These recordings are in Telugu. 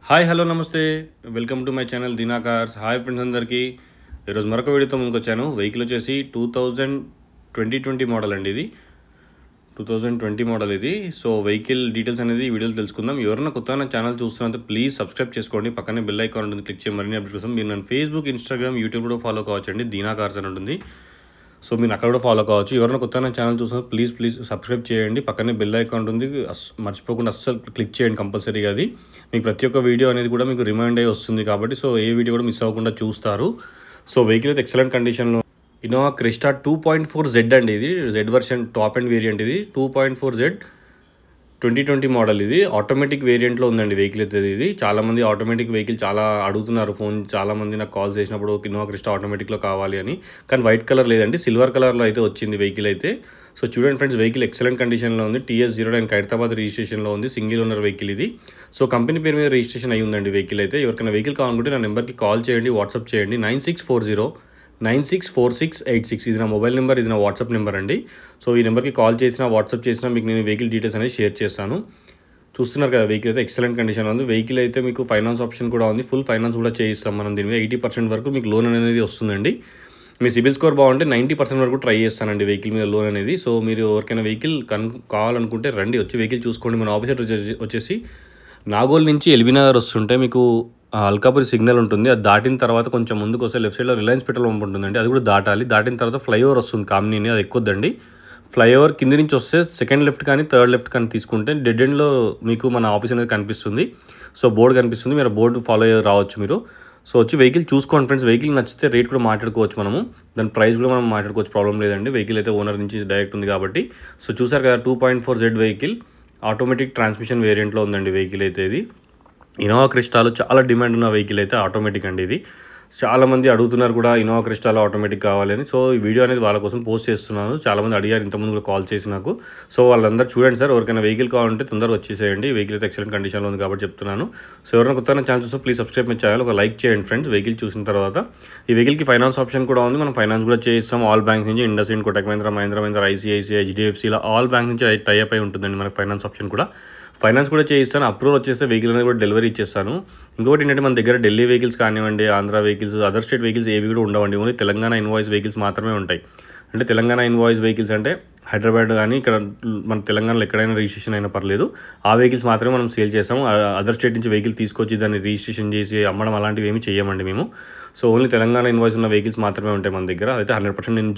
హాయ్ హలో నమస్తే welcome to my channel Deena cars. Hi friends అందరికీ. ఈరోజు మరొక వీడియోతో ముందుకు వచ్చాను. వెహికల్ వచ్చేసి 2020 మోడల్ అండి. ఇది 2020 మోడల్ ఇది. సో వెహికల్ డీటెయిల్స్ అనేది ఈ వీడియోలో తెలుసుకుందాం. ఎవరైనా కొత్తగా ఛానల్ చూస్తున్నంత ప్లీజ్ సబ్స్క్రైబ్ చేసుకోండి. పక్కనే బెల్ ఐకాన్ ఉంటుంది, క్లిక్ చేయండి. మరిన్ని అప్డేట్స్ కోసం మీరు నన్ను ఫేస్బుక్, ఇన్స్టాగ్రామ్, యూట్యూబ్ కూడా ఫాలో కావచ్చండి. దీనా కార్స్ అని ఉంటుంది. సో మీరు అక్కడ కూడా ఫాలో కావచ్చు. ఎవరైనా కొత్తగా ఛానల్ చూస్తున్నా ప్లీజ్ సబ్స్క్రైబ్ చేయండి. పక్కనే బెల్ ఐకాన్ ఉంటుంది, మర్చిపోకుండా అస్సలు క్లిక్ చేయండి కంపల్సరీగా. అది మీకు ప్రతి ఒక్క వీడియో అనేది కూడా మీకు రిమైండ్ అయ్యి వస్తుంది కాబట్టి సో ఏ వీడియో కూడా మిస్ అవ్వకుండా చూస్తారు. సో వెహికల్ అయితే ఎక్సలెంట్ కండిషన్లో ఇన్నోవా క్రిస్టా 2.4Z అండి. ఇది Z version top end variant. ఇది 2.4Z 2020 మోడల్. ఇది ఆటోమేటిక్ వేరియంట్లో ఉందండి వెహికల్ అయితే. ఇది చాలామంది ఆటోమేటిక్ వెహికల్ చాలా అడుగుతున్నారు. చాలామంది నాకు కాల్ చేసినప్పుడు ఇన్నోవా క్రిస్టా ఆటోమేటిక్లో కావాలి అని. కానీ వైట్ కలర్ లేదండి, సిల్వర్ కలర్లో అయితే వచ్చింది వెహికల్ అయితే. సో చూడండి ఫ్రెండ్స్, వెహికల్ ఎక్సలెంట్ కండిషన్లో ఉంది. TS09 ఖైరతాబాద్ రిజిస్ట్రేషన్లో ఉంది. సింగిల్ ఓనర్ వెహికల్ ఇది. సో కంపెనీ పేరు మీద రిజిస్ట్రేషన్ అయ్యి ఉందండి వెహికల్ అయితే. ఎవరికైనా వెహికల్ కావాలనుకుంటే నా నెంబర్కి కాల్ చేయండి, వాట్సాప్ చేయండి. 9640964686. ఇది నా మొబైల్ నెంబర్, ఇది నా వాట్సాప్ నెంబర్ అండి. సో ఈ నెంబర్కి కాల్ చేసినా వాట్సాప్ చేసినా మీకు నేను వెహికల్ డీటెయిల్స్ అనేది షేర్ చేస్తాను. చూస్తున్నారు కదా, వెహికల్ అయితే ఎక్సలెంట్ కండిషన్లో ఉంది. వెహికల్ అయితే మీకు ఫైనాన్స్ ఆప్షన్ కూడా ఉంది. ఫుల్ ఫైనాన్స్ కూడా చేయిస్తాం మనం. దీని మీద 80% వరకు మీకు లోన్ అనేది వస్తుందండి. మీ సిబిల్ స్కోర్ బాగుంటే 90% వరకు ట్రై చేస్తానండి వెహికల్ మీద లోన్ అనేది. సో మీరు ఎవరికైనా వెహికల్ కావాలనుకుంటే రండి, వచ్చి వెహికల్ చూసుకోండి. మన ఆఫీసర్ వచ్చేసి నాగోల్ నుంచి ఎల్బీనగర్ వస్తుంటే మీకు అల్కాపురి సిగ్నల్ ఉంటుంది. అది దాటిన తర్వాత కొంచెం ముందుకు వస్తే లెఫ్ట్ సైడ్లో రిలయన్స్ పెట్రోల్ పంప్ ఉంటుందండి. అది కూడా దాటాలి. దాటిన తర్వాత ఫ్లైఓవర్ వస్తుంది కామినీ, అది ఎక్కొద్దండి. ఫ్లైఓవర్ కింది నుంచి వస్తే సెకండ్ లెఫ్ట్ కానీ థర్డ్ లెఫ్ట్ కానీ తీసుకుంటే డెడ్ ఎండ్లో మీకు మన ఆఫీస్ అనేది కనిపిస్తుంది. సో బోర్డు కనిపిస్తుంది, మీరు బోర్డు ఫాలో అయ్యి రావచ్చు మీరు. సో వచ్చి వెహికల్ చూసుకోండి ఫ్రెండ్స్. వెహికల్ నచ్చితే రేట్ కూడా మాట్లాడుకోవచ్చు మనము, దాని ప్రైస్ కూడా మనం మాట్లాడుకోవచ్చు, ప్రాబ్లం లేదండి. వెహికల్ అయితే ఓనర్ నుంచి డైరెక్ట్ ఉంది కాబట్టి. సో చూసారు కదా, 2.4Z వెహికల్ ఆటోమేటిక్ ట్రాన్స్మిషన్ వేరియంట్లో ఉందండి వెహికల్ అయితే. ఇది ఇన్నోవా క్రిస్టాలో చాలా డిమాండ్ ఉన్న వెహికల్ అయితే ఆటోమేటిక్ అండి. ఇది చాలామంది అడుగుతున్నారు కూడా ఇన్నోవా క్రిస్టాలో ఆటోమేటిక్ కావాలని. సో ఈ వీడియో అనేది వాళ్ళ కోసం పోస్ట్ చేస్తున్నాను. చాలామంది అడిగారు ఇంతకుముందు కూడా కాల్ చేసి నాకు. సో వాళ్ళందరూ చూడండి సార్, ఎవరికైనా వెహికల్ కావాలంటే తొందరగా వచ్చేసేయండి. వెహికల్ అయితే ఎక్సలెంట్ కండిషన్లో ఉంది కాబట్టి చెప్తున్నాను. సో ఎవరైనా కొత్తగా ఛానల్ చూస్తే ప్లీజ్ సబ్స్క్రైబ్ మై ఛానల్, ఒక లైక్ చేయండి ఫ్రెండ్స్. వెహికల్ చూసిన తర్వాత ఈ వెహికల్కి ఫైనాన్స్ ఆప్షన్ కూడా ఉంది. మనం ఫైనాన్స్ కూడా చేయిస్తాం. ఆల్ బ్యాంక్స్ నుంచి ఇండస్ఇండ్, కోటక్ మహీంద్రా, ICICI, HDFC ఇలా ఆల్ బ్యాంక్ నుంచి టైఅప్ అయి ఉంటుందండి మనకి ఫైనాన్స్ ఆప్షన్ కూడా. ఫైనాన్స్ కూడా చేయిస్తాను. అప్రూవల్ వచ్చేస్తే వెహికల్ అనేది కూడా డెలివరీ ఇచ్చేస్తాను. ఇంకొకటి ఏంటంటే మన దగ్గర ఢిల్లీ వెహికల్స్ కానివ్వండి, Andhra vehicles, other state vehicles ఏవి కూడా ఉండవండి. ఓన్లీ తెలంగాణ ఇన్వాయిస్ వెహికల్స్ మాత్రమే ఉంటాయి. అంటే తెలంగాణ ఇన్వాయిస్ వెహికల్స్ అంటే హైదరాబాద్ కానీ ఇక్కడ మన తెలంగాణలో ఎక్కడైనా రిజిస్ట్రేషన్ అయినా పర్లేదు, ఆ వెహికల్స్ మాత్రమే మనం సేల్ చేస్తాము. అదర్ స్టేట్ నుంచి వెహికల్ తీసుకొచ్చి దాన్ని రిజిస్ట్రేషన్ చేసి అమ్మడం అలాంటివి ఏమి చేయమండి మేము. సో ఓన్లీ తెలంగాణ ఇన్వాయిస్ ఉన్న వెహికల్స్ మాత్రమే ఉంటాయి మన దగ్గర. అయితే 100% నేను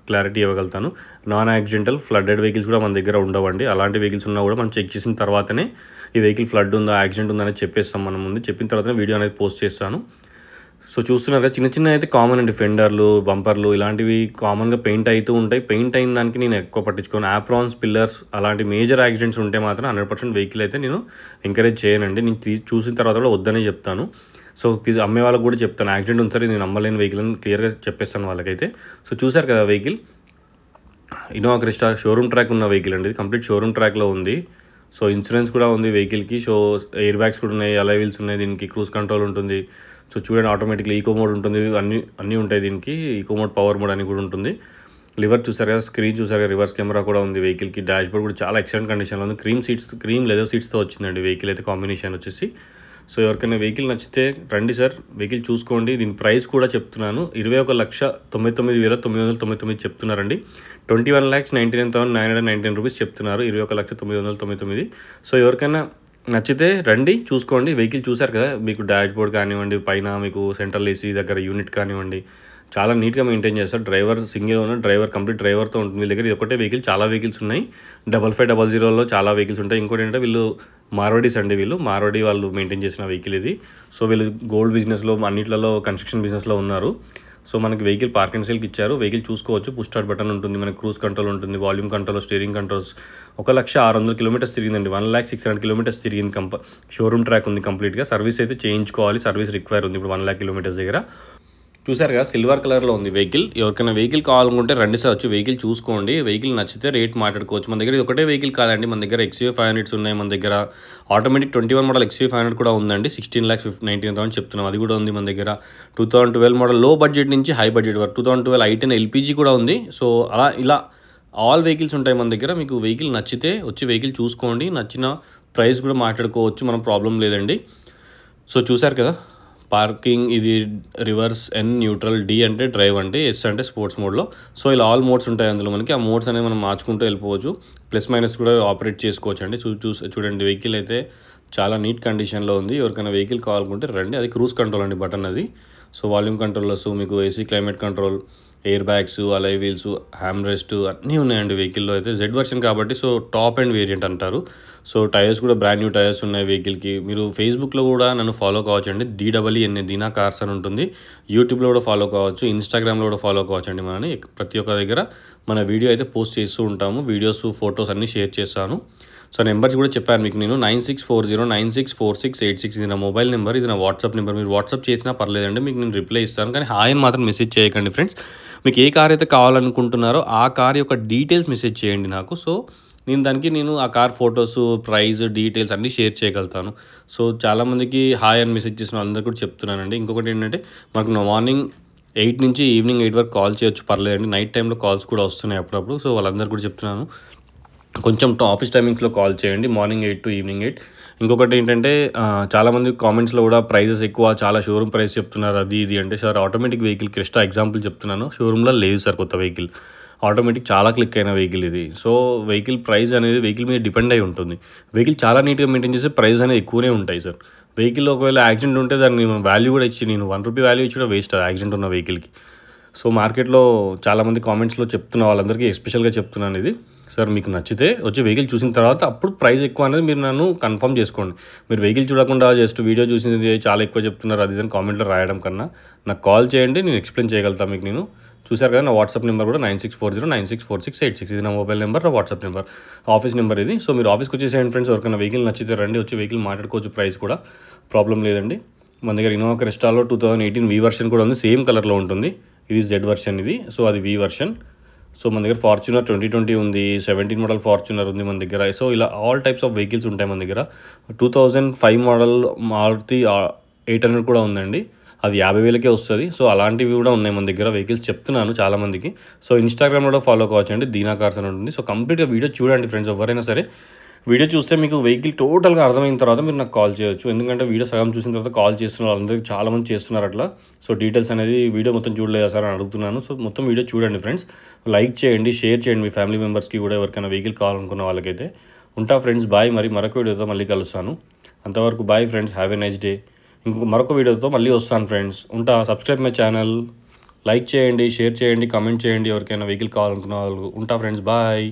క్లారిటీ ఇవ్వగలుగుతాను. నాన్ యాక్సిడెంటల్ ఫ్లడెడ్ వెహికల్స్ కూడా మన దగ్గర ఉండవండి. అలాంటి వెహికల్స్ ఉన్నా కూడా మనం చెక్ చేసిన తర్వాతనే ఈ వెహికల్ ఫ్లడ్ ఉందా, యాక్సిడెంట్ ఉందా అనేది చెప్పేస్తాం మనం ముందు. చెప్పిన తర్వాతనే వీడియో అనేది పోస్ట్ చేస్తాను. సో చూస్తున్నారు కదా, చిన్న అయితే కామన్ అండి. ఫెండర్లు, బంపర్లు ఇలాంటివి కామన్గా పెయింట్ అవుతూ ఉంటాయి. పెయింట్ అయిన దానికి నేను ఎక్కువ పట్టించుకోను. ఆప్రాన్స్, పిల్లర్స్ అలాంటి మేజర్ యాక్సిడెంట్స్ ఉంటే మాత్రం 100% వెహికల్ అయితే నేను ఎంకరేజ్ చేయనండి. నేను చూసిన తర్వాత కూడా వద్దనే చెప్తాను. సో అమ్మే వాళ్ళకి కూడా చెప్తాను, యాక్సిడెంట్ ఉంది సరే నేను అమ్మలేని వెహికల్ అని క్లియర్గా చెప్పేస్తాను వాళ్ళకైతే. సో చూసారు కదా vehicle, Innova Crysta showroom track ఉన్న వెహికల్ అండి. ఇది కంప్లీట్ షోరూమ్ ట్రాక్లో ఉంది. సో ఇన్సూరెన్స్ కూడా ఉంది వెహికల్కి. సో ఎయిర్ బ్యాగ్స్ కూడా ఉన్నాయి, అలై వీల్స్ ఉన్నాయి, దీనికి క్రూజ్ కంట్రోల్ ఉంటుంది. సో చూడండి, ఆటోమేటిక్లీ ఈకో మోడ్ ఉంటుంది, అన్నీ ఉంటాయి దీనికి. ఈకో మోడ్, పవర్ మోడ్ అని కూడా ఉంటుంది. లివర్ చూసారు కదా, స్క్రీన్ చూసారు కదా, రివర్స్ కెమెరా కూడా ఉంది వెహికల్కి. డాష్ బోర్డ్ కూడా చాలా ఎక్సలెంట్ కండిషన్లో ఉంది. క్రీమ్ లెదర్ సీట్స్తో వచ్చిందండి వెహికల్ అయితే కాంబినేషన్ వచ్చేసి. సో ఎవరికైనా వెహికల్ నచ్చితే రండి సార్, వెహికల్ చూసుకోండి. దీని ప్రైస్ కూడా చెప్తున్నాను, 21,99,999 చెప్తున్నారండి. 21,99,919 రూపీస్ చెప్తున్నారు. 21,999. సో ఎవరికైనా నచ్చితే రండి చూసుకోండి. వెహికల్ చూసారు కదా, మీకు డాష్ బోర్డ్ కానివ్వండి, పైన మీకు సెంట్రల్ AC దగ్గర యూనిట్ కానివ్వండి, చాలా నీట్గా మెయింటైన్ చేస్తారు. Driver single owner, driver complete డ్రైవర్తో ఉంటుంది వీళ్ళ దగ్గర. ఇది ఒకటే వెహికల్, చాలా వెహికల్స్ ఉన్నాయి. 5500లో చాలా వెహికల్స్ ఉంటాయి. ఇంకోటి ఏంటంటే వీళ్ళు మార్వాడీస్ అండి. వీళ్ళు మార్వాడీ వాళ్ళు మెయింటైన్ చేసిన వెహికల్ ఇది. సో వీళ్ళు గోల్డ్ బిజినెస్లో, అన్నిట్లలో కన్స్ట్రక్షన్ బిజినెస్లో ఉన్నారు. సో మనకి వెహికల్ పార్క్ అండ్ సేల్కి ఇచ్చారు. వెహికల్ చూసుకోవచ్చు. పుష్ స్టార్ట్ బటన్ ఉంటుంది, మనకి క్రూజ్ కంట్రోల్ ఉంటుంది, volume control, steering controls. 1,600,000 kilometres తిరిగిందండి. 1,600,000 కిలోమీటర్స్ తిరిగింది. షోరూమ్ ట్రాక్ ఉంది కంప్లీట్గా. సర్వీస్ అయితే చేయించుకోవాలి, సర్వీస్ రిక్వైర్ ఉంది ఇప్పుడు 1,00,000 కిలోమీటర్స్ దగ్గర. చూసారు కదా, సిల్వర్ కలర్లో ఉంది వెహికల్. ఎవరికైనా వెహికల్ కావాలనుకుంటే రండి సార్, వచ్చి వెహికల్ చూసుకోండి. వెహికల్ నచ్చితే రేట్ మాట్లాడుకోవచ్చు. మన దగ్గర ఇది ఒకటే వెహికల్ కాదండి, మన దగ్గర XUV 500s ఉన్నాయి. మన దగ్గర ఆటోమేటిక్ 21 మోడల్ XUV 500 కూడా ఉందండి. 16,99,000 చెప్తున్నాం, అది కూడా ఉంది మన దగ్గర. 2012 మోడల్ లో బడ్జెట్ నుంచి హై బడ్జెట్ వరకు 2012 i10 LPG కూడా ఉంది. సో ఇలా ఆల్ వెహికల్స్ ఉంటాయి మన దగ్గర. మీకు వెహికల్ నచ్చితే వచ్చి వెహికల్ చూసుకోండి. నచ్చిన ప్రైస్ కూడా మాట్లాడుకోవచ్చు, మనం ప్రాబ్లం లేదండి. సో చూసారు కదా, పార్కింగ్ ఇది రివర్స్, ఎన్ న్యూట్రల్, డి అంటే డ్రైవ్ అండి, ఎస్ అంటే స్పోర్ట్స్ మోడ్లో. సో ఇలా ఆల్ మోడ్స్ ఉంటాయి అందులో మనకి. ఆ మోడ్స్ అనేవి మనం మార్చుకుంటూ వెళ్ళిపోవచ్చు, ప్లస్ మైనస్ కూడా ఆపరేట్ చేసుకోవచ్చు అండి. చూడండి వెహికల్ అయితే చాలా నీట్ కండిషన్లో ఉంది. ఎవరికైనా వెహికల్ కావాలనుకుంటే రండి. అది క్రూజ్ కంట్రోల్ అండి బటన్ అది. సో వాల్యూమ్ కంట్రోలర్స్, మీకు AC climate control, air bags, alloy wheels, armrest అన్నీ ఉన్నాయండి వెహికల్లో అయితే. జెడ్ వర్షన్ కాబట్టి సో టాప్ అండ్ వేరియంట్ అంటారు. సో టైర్స్ కూడా బ్రాండ్ న్యూ టైర్స్ ఉన్నాయి వెహికల్కి. మీరు ఫేస్బుక్లో కూడా నన్ను ఫాలో కావచ్చు అండి, DEEN దీనా కార్స్ అని ఉంటుంది. యూట్యూబ్లో కూడా ఫాలో కావచ్చు, ఇన్స్టాగ్రామ్లో కూడా ఫాలో కావచ్చు అండి. మనని ప్రతి ఒక్క దగ్గర మన వీడియో అయితే పోస్ట్ చేస్తూ ఉంటాము, వీడియోస్ ఫొటోస్ అన్నీ షేర్ చేస్తాను. సో నెంబర్స్ కూడా చెప్పాను మీకు నేను, 9640964686 ఇది నా మొబైల్ నెంబర్, ఇది నా వాట్సాప్ నెంబర్. మీరు వాట్సాప్ చేసినా పర్లేదండి, మీకు నేను రిప్లై ఇస్తాను. కానీ హాయ్ అని మాత్రం మెసేజ్ చేయకండి ఫ్రెండ్స్. మీకు ఏ కార్ అయితే కావాలనుకుంటున్నారో ఆ కార్ యొక్క డీటెయిల్స్ మెసేజ్ చేయండి నాకు. సో నేను ఆ కార్ ఫొటోస్, ప్రైస్, డీటెయిల్స్ అన్నీ షేర్ చేయగలుగుతాను. సో చాలామందికి హాయ్ అని మెసేజ్ చేసిన అందరికీ కూడా చెప్తున్నానండి. ఇంకొకటి ఏంటంటే, మనకు మార్నింగ్ 8 నుంచి ఈవినింగ్ 8 వరకు కాల్ చేయొచ్చు, పర్లేదండి. నైట్ టైంలో కాల్స్ కూడా వస్తున్నాయి అప్పుడప్పుడు. సో వాళ్ళందరూ కూడా చెప్తున్నాను, కొంచెం ఆఫీస్ టైమింగ్స్లో కాల్ చేయండి, మార్నింగ్ 8 to ఈవినింగ్ 8. ఇంకొకటి ఏంటంటే, చాలామంది కామెంట్స్లో కూడా ప్రైజెస్ ఎక్కువ, చాలా షోరూమ్ ప్రైస్ చెప్తున్నారు అది ఇది అంటే. Sir automatic vehicle Crysta example చెప్తున్నాను, షోరూమ్లో లేదు సార్ కొత్త వెహికల్. ఆటోమేటిక్ చాలా క్లిక్ అయిన వెహికల్ ఇది. సో వెహికల్ ప్రైస్ అనేది వెహికల్ మీద డిపెండ్ అయి ఉంటుంది. వెహికల్ చాలా నీట్గా మెయింటైన్ చేస్తే ప్రైస్ అనేది ఎక్కువనే ఉంటాయి సార్. వెహికల్ ఒకవేళ యాక్సిడెంట్ ఉంటే దాన్ని వాల్యూ కూడా ఇచ్చి, నేను ₹1 వాల్యూ ఇచ్చి కూడా వేస్ట్ యాక్సిడెంట్ ఉన్న వెహికల్కి. సో మార్కెట్లో చాలామంది కామెంట్స్లో చెప్తున్న వాళ్ళందరికీ ఎస్పెషల్గా చెప్తున్నాను ఇది. సార్ మీకు నచ్చితే వచ్చి వెహికల్ చూసిన తర్వాత అప్పుడు ప్రైస్ ఎక్కువ అనేది మీరు నన్ను కన్ఫర్మ్ చేసుకోండి. మీరు వెహికల్ చూడకుండా జస్ట్ వీడియో చూసింది చాలా ఎక్కువ చెప్తున్నారు అది అని కామెంట్లో రాయడం కన్నా నాకు కాల్ చేయండి, నేను ఎక్స్ప్లెయిన్ చేయగలుగుతాను మీకు. నేను చూసారు కదా, నా వాట్సాప్ నెంబర్ కూడా 9640964686. ఇది నా మొబైల్ నెంబర్, నా వాట్సాప్ నెంబర్, ఆఫీస్ నెంబర్ ఇది. సో మీరు ఆఫీస్కి వచ్చేసేయండి ఫ్రెండ్స్. ఎవరికైనా వెహికల్ నచ్చితే రండి, వచ్చి వెహికల్ మాట్లాడుకోవచ్చు, ప్రైస్ కూడా ప్రాబ్లం లేదండి. మన దగ్గర ఇన్నోవా క్రిస్టాలో 2018 V వర్షన్ కూడా ఉంది, సేమ్ కలర్లో ఉంటుంది. ఇది జెడ్ వర్షన్ ఇది, సో అది V వర్షన్. సో మన దగ్గర ఫార్చునర్ 2020 ఉంది, 17 మోడల్ ఫార్చునర్ ఉంది మన దగ్గర. సో ఇలా ఆల్ టైప్స్ ఆఫ్ వెహికల్స్ ఉంటాయి మన దగ్గర. 2005 మోడల్ మారుతి 800 కూడా ఉందండి, అది 50,000కే వస్తుంది. సో అలాంటివి కూడా ఉన్నాయి మన దగ్గర వెహికల్స్, చెప్తున్నాను చాలామందికి. సో ఇన్స్టాగ్రామ్లో కూడా ఫాలో కావచ్చు అండి, దీనా కార్స్ అని ఉంటుంది. సో కంప్లీట్గా వీడియో చూడండి ఫ్రెండ్స్. ఎవరైనా సరే వీడియో చూస్తే మీకు వెహికల్ టోటల్గా అర్థమైన తర్వాత మీరు నాకు కాల్ చేయొచ్చు. ఎందుకంటే వీడియో సగం చూసిన తర్వాత కాల్ చేస్తున్న వాళ్ళందరికీ చాలామంది చేస్తున్నారు అట్లా. సో డీటెయిల్స్ అనేది వీడియో మొత్తం చూడలేదా సార్ అని అడుగుతున్నాను. సో మొత్తం వీడియో చూడండి ఫ్రెండ్స్, లైక్ చేయండి, షేర్ చేయండి మీ ఫ్యామిలీ మెంబర్స్కి కూడా, ఎవరికైనా వెహికల్ కావాలనుకున్న వాళ్ళకైతే. ఉంటా ఫ్రెండ్స్, బాయ్. మరి మరొక వీడియోతో మళ్ళీ కలుస్తాను. అంతవరకు bye friends, have a nice day. ఇంకొక మరొక వీడియోతో మళ్ళీ వస్తాను ఫ్రెండ్స్. ఉంటా. సబ్స్క్రైబ్ మై ఛానల్, లైక్ చేయండి, షేర్ చేయండి, కామెంట్ చేయండి ఎవరికైనా వెహికల్ కావాలనుకున్న వాళ్ళు. ఉంటా ఫ్రెండ్స్, బాయ్.